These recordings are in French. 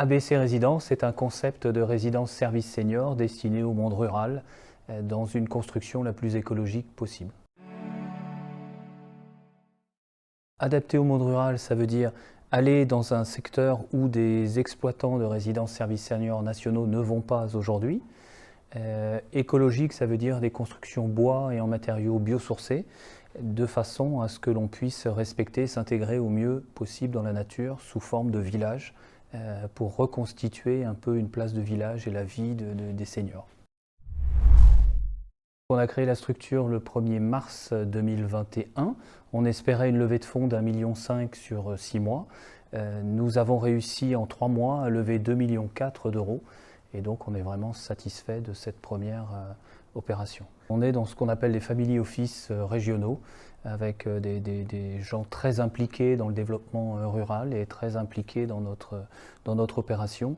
ABC Résidence est un concept de résidence service senior destiné au monde rural dans une construction la plus écologique possible. Adapté au monde rural, ça veut dire aller dans un secteur où des exploitants de résidences service senior nationaux ne vont pas aujourd'hui. Écologique, ça veut dire des constructions bois et en matériaux biosourcés, de façon à ce que l'on puisse respecter, s'intégrer au mieux possible dans la nature sous forme de village, pour reconstituer un peu une place de village et la vie des seniors. On a créé la structure le 1er mars 2021. On espérait une levée de fonds d'1,5 million sur 6 mois. Nous avons réussi en 3 mois à lever 2,4 millions d'euros. Et donc on est vraiment satisfait de cette première opération. On est dans ce qu'on appelle les family office régionaux, avec des gens très impliqués dans le développement rural et très impliqués dans notre opération,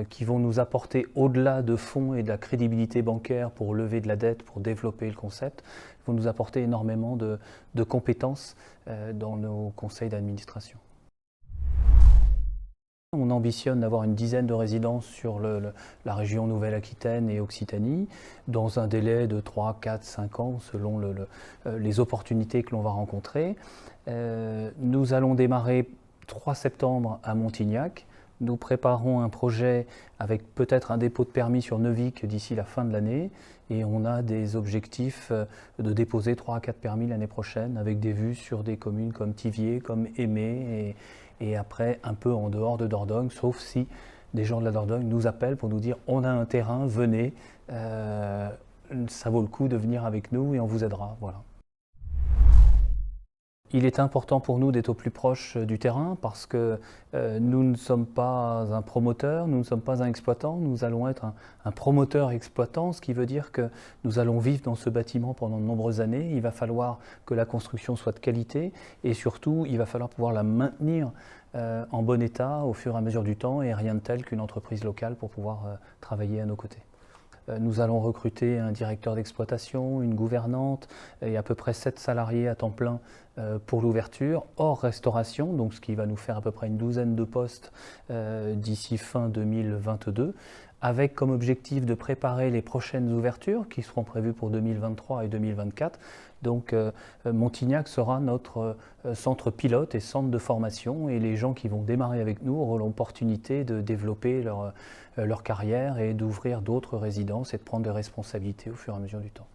qui vont nous apporter au-delà de fonds et de la crédibilité bancaire pour lever de la dette, pour développer le concept, vont nous apporter énormément de compétences dans nos conseils d'administration. On ambitionne d'avoir une dizaine de résidences sur la région Nouvelle-Aquitaine et Occitanie, dans un délai de 3, 4, 5 ans, selon les opportunités que l'on va rencontrer. Nous allons démarrer 3 septembre à Montignac. Nous préparons un projet avec peut-être un dépôt de permis sur Neuvic d'ici la fin de l'année. Et on a des objectifs de déposer 3 à 4 permis l'année prochaine, avec des vues sur des communes comme Thiviers, comme Aimé, et après un peu en dehors de Dordogne, sauf si des gens de la Dordogne nous appellent pour nous dire « on a un terrain, venez, ça vaut le coup de venir avec nous et on vous aidera ». Voilà. Il est important pour nous d'être au plus proche du terrain parce que nous ne sommes pas un promoteur, nous ne sommes pas un exploitant, nous allons être un promoteur exploitant, ce qui veut dire que nous allons vivre dans ce bâtiment pendant de nombreuses années. Il va falloir que la construction soit de qualité et surtout il va falloir pouvoir la maintenir en bon état au fur et à mesure du temps, et rien de tel qu'une entreprise locale pour pouvoir travailler à nos côtés. Nous allons recruter un directeur d'exploitation, une gouvernante et à peu près 7 salariés à temps plein pour l'ouverture, hors restauration, donc ce qui va nous faire à peu près une douzaine de postes d'ici fin 2022, avec comme objectif de préparer les prochaines ouvertures qui seront prévues pour 2023 et 2024. Donc Montignac sera notre centre pilote et centre de formation, et les gens qui vont démarrer avec nous auront l'opportunité de développer leur carrière et d'ouvrir d'autres résidences et de prendre des responsabilités au fur et à mesure du temps.